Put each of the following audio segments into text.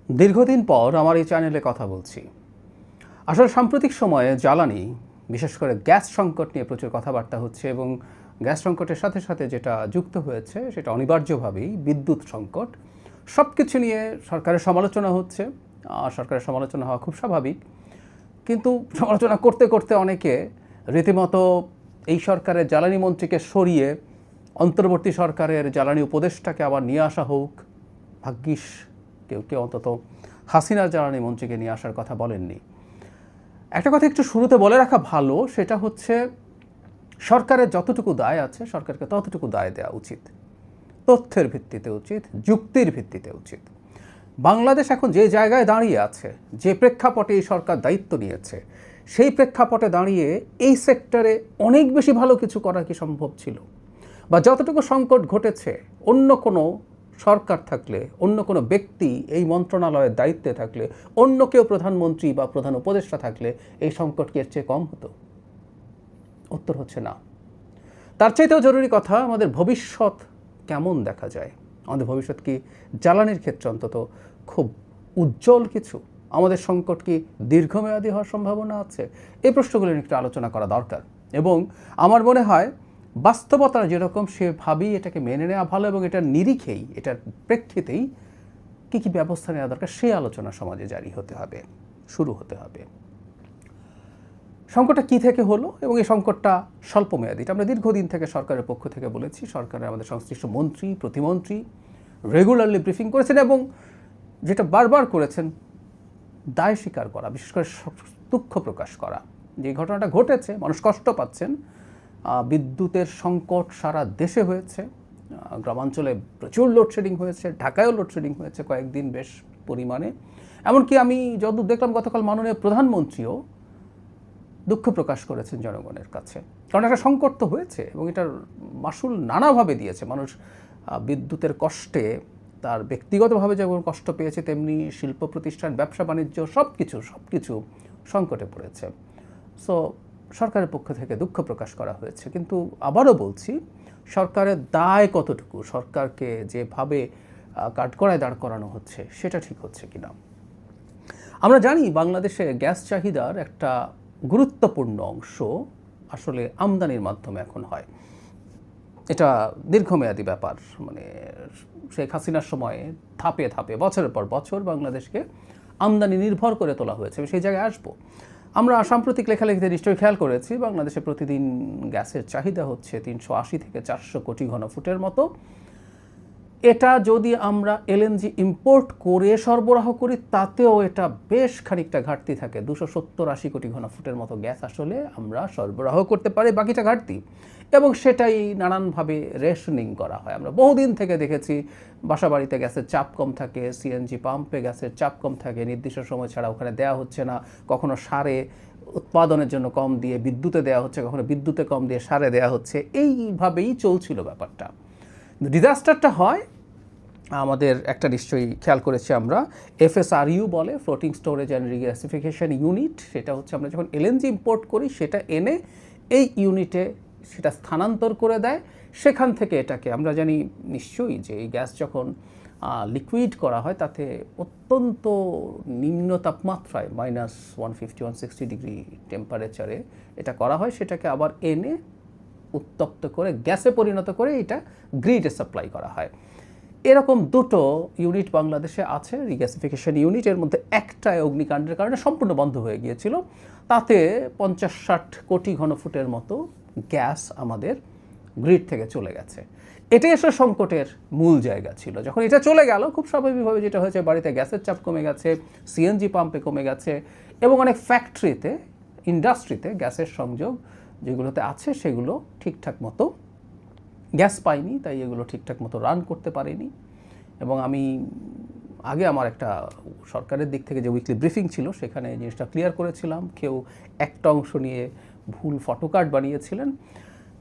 দীর্ঘদিন পর আমার এই চ্যানেলে কথা বলছি। আসলে সাম্প্রতিক সময়ে জ্বালানি, বিশেষ করে গ্যাস সংকট নিয়ে প্রচুর কথাবার্তা হচ্ছে এবং গ্যাস সংকটের সাথে সাথে যেটা যুক্ত হয়েছে সেটা অনিবার্যভাবেই বিদ্যুৎ সংকট। সব কিছু নিয়ে সরকারের সমালোচনা হচ্ছে। সরকারের সমালোচনা হওয়া খুব স্বাভাবিক, কিন্তু সমালোচনা করতে করতে অনেকে রীতিমতো এই সরকারের জ্বালানি মন্ত্রীকে সরিয়ে অন্তর্বর্তী সরকারের জ্বালানি উপদেষ্টাকে আবার নিয়ে আসা হোক। ভাগ্যিস কেউ কেউ অন্তত হাসিনার জ্বালানি মন্ত্রীকে নিয়ে আসার কথা বলেননি। একটা কথা একটু শুরুতে বলে রাখা ভালো, সেটা হচ্ছে সরকারের যতটুকু দায় আছে সরকারকে ততটুকু দায় দেওয়া উচিত, তথ্যের ভিত্তিতে উচিত, যুক্তির ভিত্তিতে উচিত। বাংলাদেশ এখন যে জায়গায় দাঁড়িয়ে আছে, যে প্রেক্ষাপটে এই সরকার দায়িত্ব নিয়েছে, সেই প্রেক্ষাপটে দাঁড়িয়ে এই সেক্টরে অনেক বেশি ভালো কিছু করা কি সম্ভব ছিল? বা যতটুকু সংকট ঘটেছে, অন্য কোনো সরকার থাকলে, অন্য কোনো ব্যক্তি এই মন্ত্রণালয়ের দায়িত্বে থাকলে, অন্য কেউ প্রধানমন্ত্রী বা প্রধান উপদেষ্টা থাকলে এই সংকট কি এর চেয়ে কম হতো? উত্তর হচ্ছে না। তার চাইতেও জরুরি কথা, আমাদের ভবিষ্যৎ কেমন দেখা যায়? আমাদের ভবিষ্যৎ কি জ্বালানির ক্ষেত্রে অন্তত খুব উজ্জ্বল কিছু? আমাদের সংকট কি দীর্ঘমেয়াদী হওয়ার সম্ভাবনা আছে? এই প্রশ্নগুলো নিয়ে একটু আলোচনা করা দরকার। এবং আমার মনে হয় বাস্তবতা যেরকম সেভাবেই এটাকে মেনে নেওয়া ভালো, এবং এটার নিরিখেই, এটার প্রেক্ষিতেই কী কী ব্যবস্থা নেওয়া দরকার সেই আলোচনা সমাজে জারি হতে হবে, শুরু হতে হবে। সংকটটা কী থেকে হলো এবং এই সংকটটা স্বল্পমেয়াদী, এটা আমরা দীর্ঘদিন থেকে সরকারের পক্ষ থেকে বলেছি। সরকারের আমাদের সংশ্লিষ্ট মন্ত্রী, প্রতিমন্ত্রী রেগুলারলি ব্রিফিং করেছেন এবং যেটা বারবার করেছেন, দায় স্বীকার করা, বিশেষ করে দুঃখ প্রকাশ করা। যে ঘটনাটা ঘটেছে, মানুষ কষ্ট পাচ্ছেন। বিদ্যুতের সংকট সারা দেশে হয়েছে, গ্রামাঞ্চলে প্রচুর লোডশেডিং হয়েছে, ঢাকায়ও লোডশেডিং হয়েছে কয়েকদিন বেশ পরিমাণে। এমনকি আমি যতদূর দেখলাম গতকাল মাননীয় প্রধানমন্ত্রীও দুঃখ প্রকাশ করেছেন জনগণের কাছে, কারণ একটা সংকট তো হয়েছে এবং এটার মাসুল নানাভাবে দিয়েছে মানুষ। বিদ্যুতের কষ্টে তার ব্যক্তিগতভাবে যেমন কষ্ট পেয়েছে, তেমনি শিল্প প্রতিষ্ঠান, ব্যবসা বাণিজ্য সব কিছু সংকটে পড়েছে। সো সরকারের পক্ষ থেকে দুঃখ প্রকাশ করা হয়েছে, কিন্তু আবারও বলছি, সরকারের দায় কতটুকু, সরকারকে যেভাবে কাঠগড়ায় দাঁড় করানো হচ্ছে সেটা ঠিক হচ্ছে কিনা। আমরা জানি বাংলাদেশে গ্যাস চাহিদার একটা গুরুত্বপূর্ণ অংশ আসলে আমদানির মাধ্যমে এখন হয়। এটা দীর্ঘমেয়াদী ব্যাপার, মানে শেখ হাসিনার সময়ে ধাপে ধাপে বছরের পর বছর বাংলাদেশকে আমদানি নির্ভর করে তোলা হয়েছে। সেই জায়গায় আসবো। আমরা সাম্প্রতিক লেখালেখিতে নিশ্চয়ই খেয়াল করেছি, বাংলাদেশে প্রতিদিন গ্যাসের চাহিদা হচ্ছে 380 থেকে 400 কোটি ঘনফুটের মতো। এটা যদি আমরা এলএনজি ইম্পোর্ট করে সরবরাহ করি, তাতেও এটা বেশ খানিকটা ঘাটতি থাকে। 270-80 কোটি ঘনফুটের মতো গ্যাস আসলে আমরা সরবরাহ করতে পারি, বাকিটা ঘাটতি। এবং সেটাই নানানভাবে রেশনিং করা হয়। আমরা বহুদিন থেকে দেখেছি বাসাবাড়িতে গ্যাসের চাপ কম থাকে, সিএনজি পাম্পে গ্যাসের চাপ কম থাকে, নির্দিষ্ট সময় ছাড়া ওখানে দেওয়া হচ্ছে না। কখনো সারে উৎপাদনের জন্য কম দিয়ে বিদ্যুতে দেওয়া হচ্ছে, কখনো বিদ্যুতে কম দিয়ে সারে দেওয়া হচ্ছে। এইভাবেই চলছিল ব্যাপারটা। ডিজাস্টারটা হয় আমাদের একটা নিশ্চয়ই খেয়াল করেছি আমরা, FSRU বলে, floating storage and regasification unit. সেটা হচ্ছে আমরা যখন এলএনজি ইম্পোর্ট করি, সেটা এনে এই ইউনিটে সেটা স্থানান্তর করে দেয়। সেখান থেকে এটাকে আমরা জানি নিশ্চয়ই যে এই গ্যাস যখন লিকুইড করা হয়, তাতে অত্যন্ত নিম্ন তাপমাত্রায় -150-160 ডিগ্রি টেম্পারেচারে এটা করা হয়। সেটাকে আবার এনে উত্তপ্ত করে গ্যাসে পরিণত করে এটা গ্রিডে সাপ্লাই করা হয়। এরকম দুটো ইউনিট বাংলাদেশে আছে, রিগ্যাসিফিকেশন ইউনিট। এর মধ্যে একটা অগ্নিকাণ্ডের কারণে সম্পূর্ণ বন্ধ হয়ে গিয়েছিল। তাতে 50-60 কোটি ঘনফুটের মতো গ্যাস আমাদের গ্রিড থেকে চলে গেছে। এটাই আসলে সংকটের মূল জায়গা ছিল। যখন এটা চলে গেল, খুব স্বাভাবিকভাবে যেটা হয়েছে, বাড়িতে গ্যাসের চাপ কমে গেছে, সিএনজি পাম্পে কমে গেছে, এবং অনেক ফ্যাক্টরিতে, ইন্ডাস্ট্রিতে গ্যাসের সংযোগ যেগুলোতে আছে সেগুলো ঠিকঠাক মতো গ্যাস পাইনি, তাই এগুলো ঠিকঠাক মতো রান করতে পারেনি। এবং আমি আগে আমার একটা সরকারের দিক থেকে যে উইকলি ব্রিফিং ছিল, সেখানে জিনিসটা ক্লিয়ার করেছিলাম। কেউ একটা অংশ নিয়ে ভুল ফটোকার্ড বানিয়েছিলেন।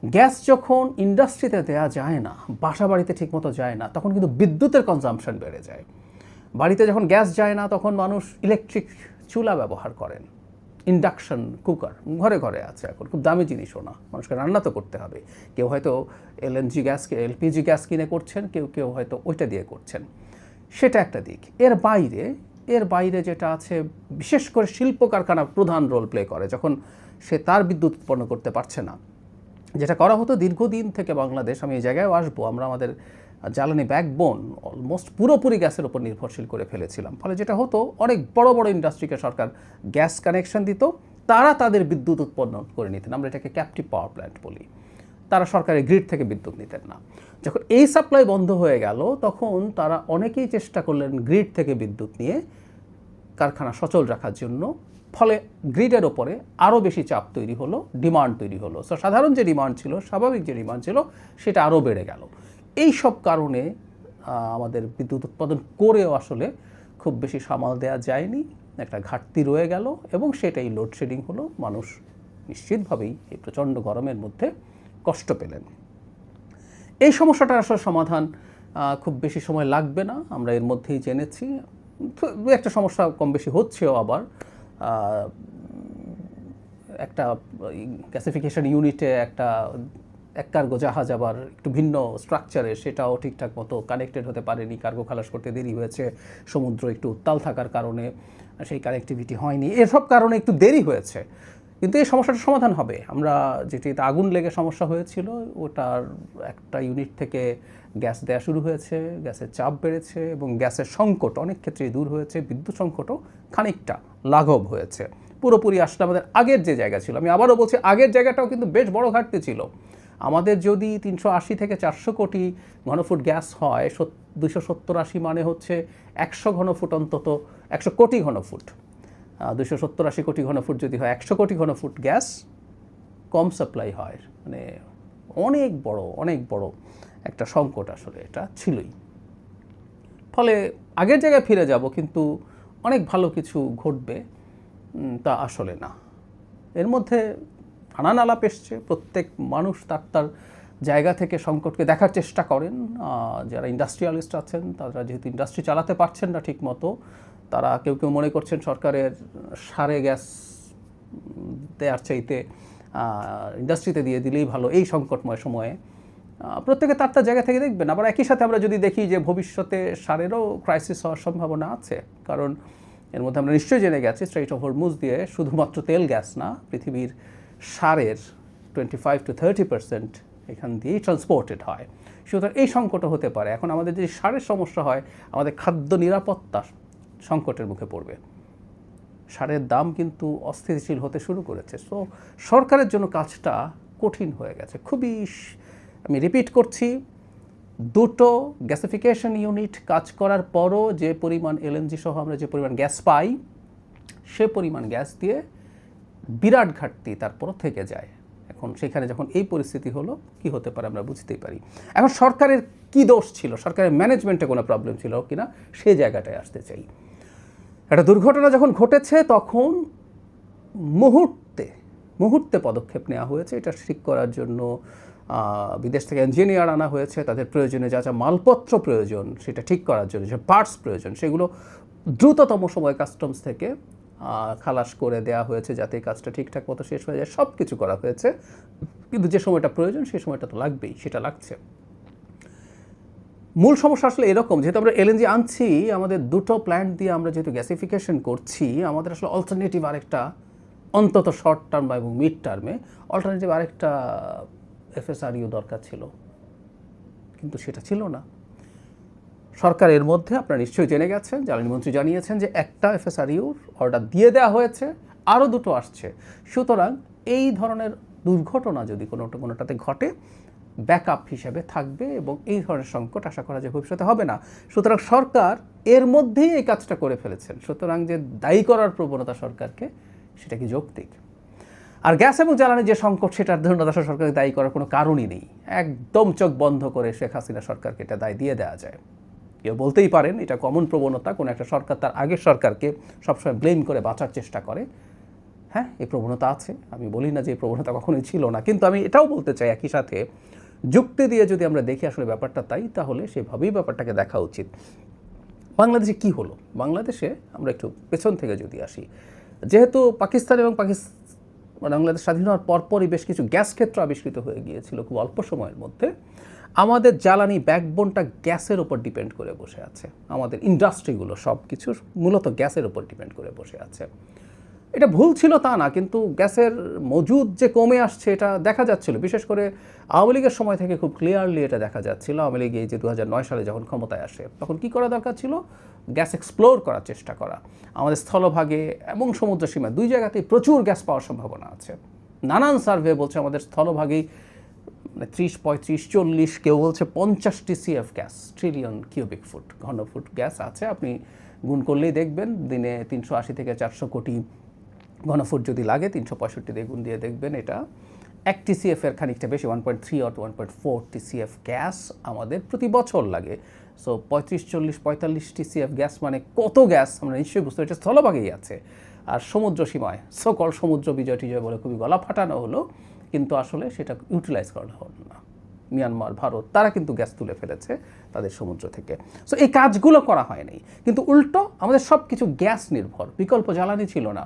গ্যাস যখন ইন্ডাস্ট্রিতে দেওয়া যায় না, বাসা বাড়িতে ঠিকমতো যায় না, তখন কিন্তু বিদ্যুতের কনজাম্পশন বেড়ে যায়। বাড়িতে যখন গ্যাস যায় না, তখন মানুষ ইলেকট্রিক চুলা ব্যবহার করেন, ইন্ডাকশন কুকার ঘরে ঘরে আছে এখন, খুব দামি জিনিসও না, মানুষকে রান্না তো করতে হবে। কেউ হয়তো এলপিজি গ্যাস কিনে করছেন, কেউ হয়তো ওইটা দিয়ে করছেন। সেটা একটা দিক। এর বাইরে এর বাইরে যেটা আছে, বিশেষ করে শিল্প কারখানা প্রধান রোল প্লে করে যখন সে তার বিদ্যুৎ উৎপন্ন করতে পারছে না। যেটা করা হতো দীর্ঘদিন থেকে বাংলাদেশ, আমি এই জায়গায় আসবো, আমরা আমাদের জ্বালানি ব্যাকবোন অলমোস্ট পুরোপুরি গ্যাসের উপর নির্ভরশীল করে ফেলেছিলাম। ফলে যেটা হতো, অনেক বড় বড় ইন্ডাস্ট্রিকে সরকার গ্যাস কানেকশন দিত, তারা তাদের বিদ্যুৎ উৎপন্ন করে নিতেন। আমরা এটাকে ক্যাপটিভ পাওয়ার প্ল্যান্ট বলি। তারা সরকারের গ্রিড থেকে বিদ্যুৎ নিতেন না। যখন এই সাপ্লাই বন্ধ হয়ে গেল, তখন তারা অনেকেই চেষ্টা করলেন গ্রিড থেকে বিদ্যুৎ নিয়ে কারখানা সচল রাখার জন্য। ফলে গ্রিডের ওপরে আরও বেশি চাপ তৈরি হলো, ডিমান্ড তৈরি হলো। সো সাধারণ যে ডিমান্ড ছিল, স্বাভাবিক যে ডিমান্ড ছিল, সেটা আরও বেড়ে গেল। এই সব কারণে আমাদের বিদ্যুৎ উৎপাদন করেও আসলে খুব বেশি সামাল দেওয়া যায়নি, একটা ঘাটতি রয়ে গেল, এবং সেটাই লোডশেডিং হলো। মানুষ নিশ্চিতভাবেই এই প্রচণ্ড গরমের মধ্যে কষ্ট পেলেন। এই সমস্যাটার আসলে সমাধান খুব বেশি সময় লাগবে না, আমরা এর মধ্যেই জেনেছি। দু একটা সমস্যা কম বেশি হচ্ছেও, আবার একটা গ্যাসিফিকেশন ইউনিটে একটা এক কার্গো জাহাজ আবার একটু ভিন্ন স্ট্রাকচারে, সেটাও ঠিকঠাক মতো কানেক্টেড হতে পারেনি, কার্গো খালাস করতে দেরি হয়েছে, সমুদ্র একটু উত্তাল থাকার কারণে সেই কানেক্টিভিটি হয়নি, এসব কারণে একটু দেরি হয়েছে। কিন্তু এই সমস্যাটার সমাধান হবে। আমরা যেটিতে আগুন লেগে সমস্যা হয়েছিল, ওটার একটা ইউনিট থেকে গ্যাস দেওয়া শুরু হয়েছে, গ্যাসের চাপ বেড়েছে এবং গ্যাসের সংকট অনেক ক্ষেত্রেই দূর হয়েছে, বিদ্যুৎ সংকটও খানিকটা লাঘব হয়েছে। পুরোপুরি আসলে আমাদের আগের যে জায়গা ছিল, আমি আবারও বলছি, আগের জায়গাটাও কিন্তু বেশ বড় ঘাটতি ছিল। আমাদের যদি 380 থেকে 400 কোটি ঘনফুট গ্যাস হয়, 270-80 মানে হচ্ছে 100 ঘনফুট, অন্তত 100 কোটি ঘনফুট। 270-80 কোটি ঘনফুট যদি হয়, 100 কোটি ঘনফুট গ্যাস কম সাপ্লাই হয়, মানে অনেক বড় একটা সংকট আসলে এটা ছিলই। ফলে আগের জায়গায় ফিরে যাব, কিন্তু অনেক ভালো কিছু ঘটবে তা আসলে না। এর মধ্যে নানান আলাপ এসছে, প্রত্যেক মানুষ তার জায়গা থেকে সংকটকে দেখার চেষ্টা করেন। যারা ইন্ডাস্ট্রিয়ালিস্ট আছেন, তারা যেহেতু ইন্ডাস্ট্রি চালাতে পারছেন না ঠিক মতো, তারা কেউ মনে করছেন সরকারের সারে গ্যাস দেওয়ার চাইতে ইন্ডাস্ট্রিতে দিয়ে দিলেই ভালো এই সংকটময় সময়ে। প্রত্যেকে তার জায়গা থেকে দেখবেন। আবার একই সাথে আমরা যদি দেখি যে ভবিষ্যতে সারেরও ক্রাইসিস হওয়ার সম্ভাবনা আছে, কারণ এর মধ্যে আমরা নিশ্চয়ই জেনে গেছি স্ট্রেইট অফ হরমুজ দিয়ে শুধুমাত্র তেল গ্যাস না, পৃথিবীর সারের 25-30% এখান দিয়েই ট্রান্সপোর্টেড হয়। সুতরাং এই সংকটও হতে পারে। এখন আমাদের যদি সারের সমস্যা হয়, আমাদের খাদ্য নিরাপত্তা সংকটের মুখে পড়বে। সারের দাম কিন্তু অস্থিতিশীল হতে শুরু করেছে। সো সরকারের জন্য কাজটা কঠিন হয়ে গেছে খুবই। আমি রিপিট করছি, দুটো গ্যাসিফিকেশন ইউনিট কাজ করার পরও যে পরিমাণ এলএনজি সহ আমরা যে পরিমাণ গ্যাস পাই, সে পরিমাণ গ্যাস দিয়ে বিরাট ঘাটতি তারপরও থেকে যায়। এখন সেখানে যখন এই পরিস্থিতি হলো, কি হতে পারে আমরা বুঝতেই পারি। এখন সরকারের কি দোষ ছিল, সরকারের ম্যানেজমেন্টে কোনো প্রবলেম ছিল কিনা, সেই জায়গাটায় আসতে চাই। একটা দুর্ঘটনা যখন ঘটেছে, তখন মুহূর্তে পদক্ষেপ নেওয়া হয়েছে। এটা ঠিক করার জন্য বিদেশ থেকে ইঞ্জিনিয়ার আনা হয়েছে, তাদের প্রয়োজনে যা যা মালপত্র প্রয়োজন সেটা ঠিক করার জন্য, যে পার্টস প্রয়োজন, সেগুলো দ্রুততম সময় কাস্টমস থেকে খালাস করে দেওয়া হয়েছে, যাতে কাজটা ঠিকঠাক মতো শেষ হয়ে যায়। সব কিছু করা হয়েছে, কিন্তু যে সময়টা প্রয়োজন সেই সময়টা তো লাগবেই, সেটা লাগছে। মূল সমস্যা আসলে এরকম, যেহেতু আমরা এলএনজি আনছি, আমাদের দুটো প্ল্যান্ট দিয়ে আমরা যেহেতু গ্যাসিফিকেশন করছি, আমাদের আসলে অল্টারনেটিভ আরেকটা, অন্তত শর্ট টার্ম এবং মিড টার্মে অল্টারনেটিভ আরেকটা এফএসআরইউ দরকার ছিল, কিন্তু সেটা ছিল না। সরকারের মধ্যে আপনারা নিশ্চয়ই জেনে গেছেন, জ্বালানি মন্ত্রী জানিয়েছেন যে একটা এফএসআরইউর অর্ডার দিয়ে দেওয়া হয়েছে, আরও দুটো আসছে। সুতরাং এই ধরনের দুর্ঘটনা যদি কোনোটাতে ঘটে, ব্যাকআপ হিসেবে থাকবে এবং এই ধরনের সংকট আশা করা যায় ভবিষ্যতে হবে না। সুতরাং সরকার এর মধ্যেই এই কাজটা করে ফেলেছেন। সুতরাং যে দায়ী করার প্রবণতা সরকারকে, সেটা কি যৌক্তিক? আর গ্যাস এবং জ্বালানি যে সংকট, সেটার জন্য সরকারকে দায়ী করার কোনো কারণই নেই। একদম চোখ বন্ধ করে শেখ হাসিনা সরকারকে এটা দায় দিয়ে দেওয়া যায়। কেউ বলতেই পারেন এটা কমন প্রবণতা, কোনো একটা সরকার তার আগের সরকারকে সবসময় ব্লেম করে বাঁচার চেষ্টা করে। হ্যাঁ, এই প্রবণতা আছে, আমি বলি না যে এই প্রবণতা কখনোই ছিল না, কিন্তু আমি এটাও বলতে চাই একই সাথে, যুক্তি দিয়ে যদি আমরা দেখি আসলে ব্যাপারটা তাই, তাহলে সেভাবেই ব্যাপারটাকে দেখা উচিত। বাংলাদেশে কি হলো? বাংলাদেশে আমরা একটু পেছন থেকে যদি আসি, যেহেতু পাকিস্তান এবং বাংলাদেশ স্বাধীন হওয়ার পরপরই বেশ কিছু গ্যাস ক্ষেত্র আবিষ্কৃত হয়ে গিয়েছিল খুব অল্প সময়ের মধ্যে, আমাদের জ্বালানি ব্যাকবোনটা গ্যাসের উপর ডিপেন্ড করে বসে আছে, আমাদের ইন্ডাস্ট্রিগুলো সব কিছু মূলত গ্যাসের উপর ডিপেন্ড করে বসে আছে। এটা ভুল ছিল তা না, কিন্তু গ্যাসের মজুদ যে কমে আসছে এটা দেখা যাচ্ছিল, বিশেষ করে আওয়ামী লীগের সময় থেকে খুব ক্লিয়ারলি এটা দেখা যাচ্ছিল। আওয়ামী লীগ এই যে 2009 সালে যখন ক্ষমতায় আসে তখন কি করা দরকার ছিল, গ্যাস এক্সপ্লোর করার চেষ্টা করা। আমাদের স্থলভাগে এবং সমুদ্র সীমায় দুই জায়গাতেই প্রচুর গ্যাস পাওয়ার সম্ভাবনা আছে। নানান সার্ভে বলছে আমাদের স্থলভাগেই 30, 35, 40, কেউ বলছে 50 TCF gas, trillion cubic foot ঘন ফুট গ্যাস আছে। আপনি গুণ করলেই দেখবেন দিনে 380 থেকে 400 কোটি ঘনফুট যদি লাগে, 365 দিয়ে গুণ দিয়ে দেখবেন এটা 1 TCF এর খানিকটা বেশি, 1.3 অর 1.4 TCF গ্যাস আমাদের প্রতি বছর লাগে। সো 35, 40, 45 TCF গ্যাস মানে কত গ্যাস আমরা নিশ্চয়ই বুঝতে পারছি, স্থলভাগেই আছে। আর সমুদ্র সীমায় সকল সমুদ্র বিজয় টিজয় বলে খুবই গলা ফাটানো হলো, কিন্তু আসলে সেটা ইউটিলাইজ করা হলো না। মিয়ানমার, ভারত তারা কিন্তু গ্যাস তুলে ফেলেছে তাদের সমুদ্র থেকে। সো এই কাজগুলো করা হয়নি, কিন্তু উল্টো আমাদের সব কিছু গ্যাস নির্ভর, বিকল্প জ্বালানি ছিল না।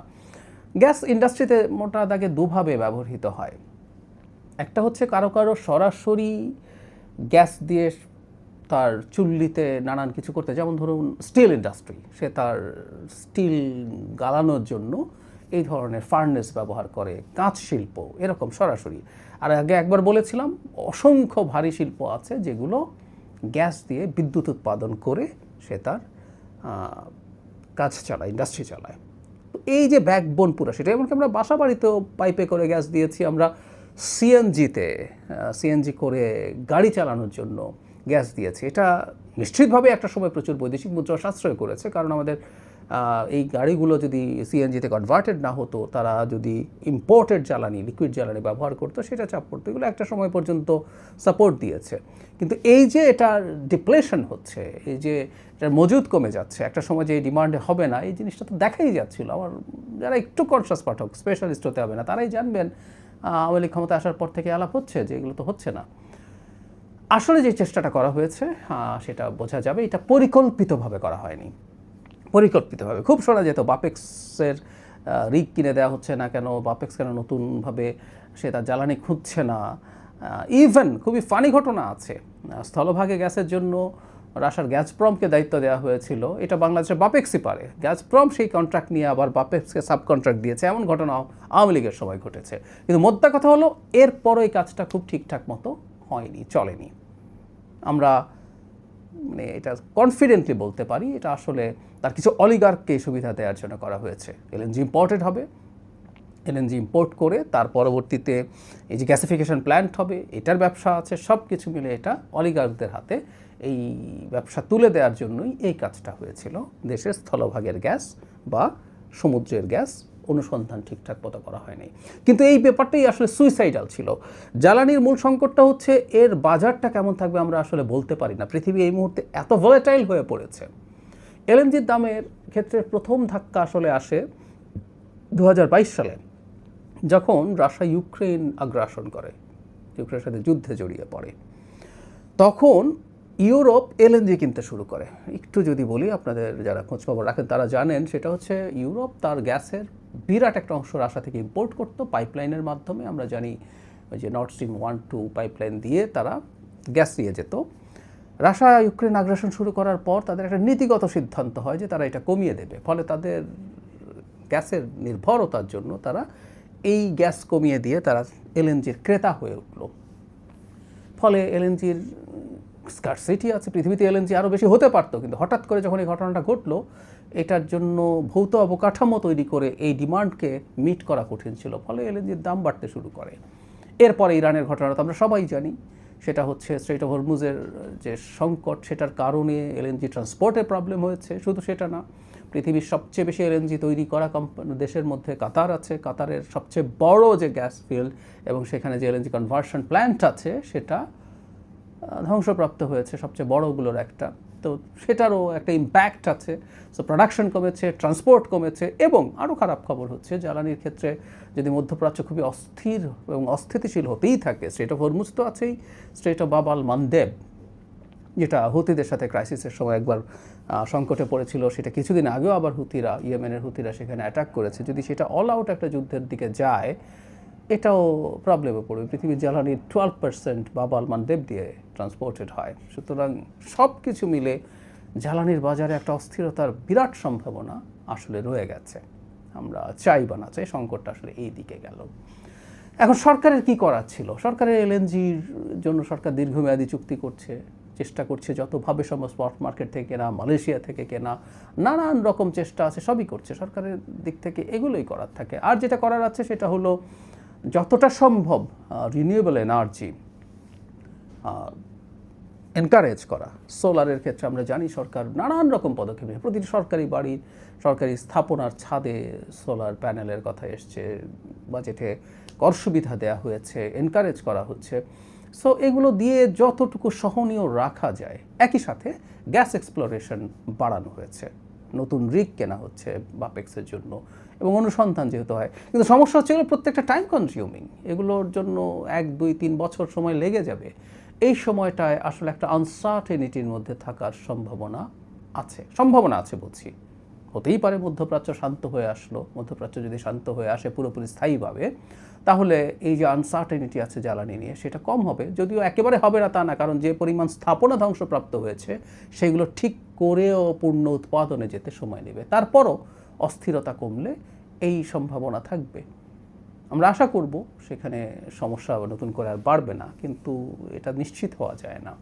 গ্যাস ইন্ডাস্ট্রিতে মোটা দাগে দুভাবে ব্যবহৃত হয়। একটা হচ্ছে কারো কারো সরাসরি গ্যাস দিয়ে তার চুল্লিতে নানান কিছু করতে, যেমন ধরুন স্টিল ইন্ডাস্ট্রি, সে তার স্টিল গালানোর জন্য এই ধরনের ফার্নেস ব্যবহার করে, কাঁচ শিল্প এরকম সরাসরি। আর আগে একবার বলেছিলাম অসংখ্য ভারী শিল্প আছে যেগুলো গ্যাস দিয়ে বিদ্যুৎ উৎপাদন করে সে তার কাজ চালায়, ইন্ডাস্ট্রি চালায়। এই যে ব্যাকবোন পুরো সেটা, এমনকি আমরা বাসা বাড়িতেও পাইপে করে গ্যাস দিয়েছি, আমরা সিএনজি করে গাড়ি চালানোর জন্য গ্যাস দিয়েছি। এটা নিশ্চিতভাবে একটা সময় প্রচুর বৈদেশিক মুদ্রা সাশ্রয় করেছে, কারণ আমাদের এই গাড়িগুলো যদি সিএনজিতে কনভার্টেড না হতো, তারা যদি ইম্পোর্টেড জ্বালানি, লিকুইড জ্বালানি ব্যবহার করতো, সেটা চাপ পড়তো, এগুলো একটা সময় পর্যন্ত সাপোর্ট দিয়েছে। কিন্তু এই যে এটার ডিপ্লেশন হচ্ছে, এই যে এটার মজুদ কমে যাচ্ছে, একটা সময় যে ডিমান্ডে হবে না, এই জিনিসটা তো দেখাই যাচ্ছিল। আমার যারা একটু কনসাস পাঠক, স্পেশালিস্ট হতে হবে না, তারাই জানবেন আওয়ামী লীগ ক্ষমতা আসার পর থেকে আলাপ হচ্ছে যে এগুলো তো হচ্ছে না। আসলে যে চেষ্টাটা করা হয়েছে সেটা বোঝা যাবে এটা পরিকল্পিতভাবে করা হয়নি। পরিকল্পিতভাবে খুব শোনা যেত বাপেক্সের রিগ কিনে দেওয়া হচ্ছে না কেন, বাপেক্স কেন নতুনভাবে সে তার জ্বালানি খুঁজছে না। ইভেন খুবই ফানি ঘটনা আছে, স্থলভাগে গ্যাসের জন্য রাশিয়ার গ্যাজপ্রমকে দায়িত্ব দেওয়া হয়েছিল, এটা বাংলাদেশের বাপেক্সই পারে, গ্যাজপ্রম সেই কন্ট্রাক্ট নিয়ে আবার বাপেক্সকে সাব কন্ট্রাক্ট দিয়েছে, এমন ঘটনা আওয়ামী লীগের সময় ঘটেছে। কিন্তু মোদ্দা কথা হলো এরপরও এই কাজটা খুব ঠিকঠাক মতো হয়নি, চলেনি। আমরা মানে এটা কনফিডেন্টলি বলতে পারি এটা আসলে তার কিছু অলিগার্ককে সুবিধা দেওয়ার জন্য করা হয়েছে। এলএনজি ইম্পোর্টেড হবে, এলএনজি ইম্পোর্ট করে তার পরবর্তীতে এই যে গ্যাসিফিকেশন প্ল্যান্ট হবে, এটার ব্যবসা আছে, সব কিছু মিলে এটা অলিগার্কদের হাতে এই ব্যবসা তুলে দেওয়ার জন্যই এই কাজটা হয়েছিল। দেশের স্থলভাগের গ্যাস বা সমুদ্রের গ্যাস অনুসন্ধান ঠিকঠাক মতো করা হয়নি। কিন্তু এই ব্যাপারটাই আসলে সুইসাইডাল ছিল। জ্বালানির মূল সংকটটা হচ্ছে এর বাজারটা কেমন থাকবে আমরা আসলে বলতে পারি না। পৃথিবী এই মুহূর্তে এত ভলেটাইল হয়ে পড়েছে। এলএনজির দামের ক্ষেত্রে প্রথম ধাক্কা আসলে আসে 2022 সালে, যখন রাশিয়া ইউক্রেন আগ্রাসন করে, ইউক্রেনের সাথে যুদ্ধে জড়িয়ে পড়ে। তখন ইউরোপ এলএনজি কিনতে শুরু করে। একটু যদি বলি, আপনাদের যারা খোঁজখবর রাখেন তারা জানেন, সেটা হচ্ছে ইউরোপ তার গ্যাসের বিরাট একটা অংশ রাশিয়া থেকে ইম্পোর্ট করতো পাইপলাইনের মাধ্যমে। আমরা জানি ওই যে নর্থ স্ট্রিম 1-2 পাইপলাইন দিয়ে তারা গ্যাস নিয়ে যেত। রাশিয়া ইউক্রেন আগ্রাসন শুরু করার পর তাদের একটা নীতিগত সিদ্ধান্ত হয় যে তারা এটা কমিয়ে দেবে, ফলে তাদের গ্যাসের নির্ভরতার জন্য তারা এই গ্যাস কমিয়ে দিয়ে তারা এলএনজির ক্রেতা হয়ে উঠল। ফলে এলএনজির স্কারসিটি আছে, পৃথিবীতে এলএনজি আরও বেশি হতে পারতো, কিন্তু হঠাৎ করে যখন এই ঘটনাটা ঘটলো, এটার জন্য ভৌত অবকাঠামো তৈরি করে এই ডিমান্ডকে মিট করা কঠিন ছিল, ফলে এলএনজির দাম বাড়তে শুরু করে। এরপরে ইরানের ঘটনা তো আমরা সবাই জানি, সেটা হচ্ছে স্ট্রেইট অফ হরমুজের যে সংকট, সেটার কারণে এলএনজি ট্রান্সপোর্টে প্রবলেম হয়েছে। শুধু সেটা না, পৃথিবীর সবচেয়ে বেশি এলএনজি তৈরি করা দেশের মধ্যে কাতার আছে। কাতারের সবচেয়ে বড় যে গ্যাস ফিল্ড এবং সেখানে যে এলএনজি কনভার্সন প্ল্যান্ট আছে সেটা ধ্বংসপ্রাপ্ত হয়েছে, সবচেয়ে বড়গুলোর একটা। তো সেটারও একটা ইম্প্যাক্ট আছে। সো প্রোডাকশন কমেছে, ট্রান্সপোর্ট কমেছে, এবং আরও খারাপ খবর হচ্ছে জ্বালানির ক্ষেত্রে যদি মধ্যপ্রাচ্য খুবই অস্থির এবং অস্থিতিশীল হতেই থাকে, স্ট্রেইট অফ হরমুজ তো আছেই, স্ট্রেইট অফ বাব আল মানদেব যেটা হুতিদের সাথে ক্রাইসিসের সময় একবার সংকটে পড়েছিল, সেটা কিছুদিন আগেও আবার হুতিরা, ইয়েমেনের হুতিরা সেখানে অ্যাটাক করেছে। যদি সেটা অল আউট একটা যুদ্ধের দিকে যায়, এটাও প্রবলেমে পড়বে। পৃথিবীর জ্বালানির 12% বাব আল মানদেব দিয়ে ট্রান্সপোর্টেড হয়। সুতরাং সব কিছু মিলে জ্বালানির বাজারে একটা অস্থিরতার বিরাট সম্ভাবনা আসলে রয়ে গেছে। আমরা চাই বা না চাই সংকটটা আসলে এই দিকে গেল। এখন সরকারের কি করার ছিল? সরকারের এলএনজির জন্য সরকার দীর্ঘমেয়াদী চুক্তি করছে, চেষ্টা করছে যতভাবে সম্ভব স্পট মার্কেট থেকে কেনা, মালয়েশিয়া থেকে কেনা, নানান রকম চেষ্টা আছে, সবই করছে। সরকারের দিক থেকে এগুলোই করার থাকে। আর যেটা করার আছে সেটা হলো যতটা সম্ভব রিনিউয়েবল এনার্জি এনকারেজ করা। সোলারের ক্ষেত্রে আমরা জানি সরকার নানান রকম পদক্ষেপ নিয়েছে। প্রতিটি সরকারি বাড়ির, সরকারি স্থাপনার ছাদে সোলার প্যানেলের কথা এসছে, বাজেটে কর সুবিধা দেওয়া হয়েছে, এনকারেজ করা হচ্ছে। সো এগুলো দিয়ে যতটুকু সহনীয় রাখা যায়, একই সাথে গ্যাস এক্সপ্লোরেশন বাড়ানো হয়েছে, নতুন রিগ কেনা হচ্ছে বাপেক্সের জন্য, এবং অনুসন্ধান যেহেতু হয়। কিন্তু সমস্যা হচ্ছে এগুলো প্রত্যেকটা টাইম কনজিউমিং, এগুলোর জন্য 1, 2, 3 বছর সময় লেগে যাবে। এই সময়টায় আসলে একটা আনসার্টেনিটির মধ্যে থাকার সম্ভাবনা আছে বলছি। হতেই পারে মধ্যপ্রাচ্য শান্ত হয়ে আসলো, মধ্যপ্রাচ্য যদি শান্ত হয়ে আসে পুরোপুরি স্থায়ীভাবে, তাহলে এই যে আনসার্টেনিটি আছে জ্বালানি নিয়ে সেটা কম হবে। যদিও একেবারে হবে না তা না, কারণ যে পরিমাণ স্থাপনা ধ্বংসপ্রাপ্ত হয়েছে সেগুলো ঠিক করেও পূর্ণ উৎপাদনে যেতে সময় নেবে। তারপরও অস্থিরতা কমলে এই সম্ভাবনা থাকবে। আমরা আশা করব সেখানে সমস্যা নতুন করে আর বাড়বে না, কিন্তু এটা নিশ্চিত হওয়া যায় না।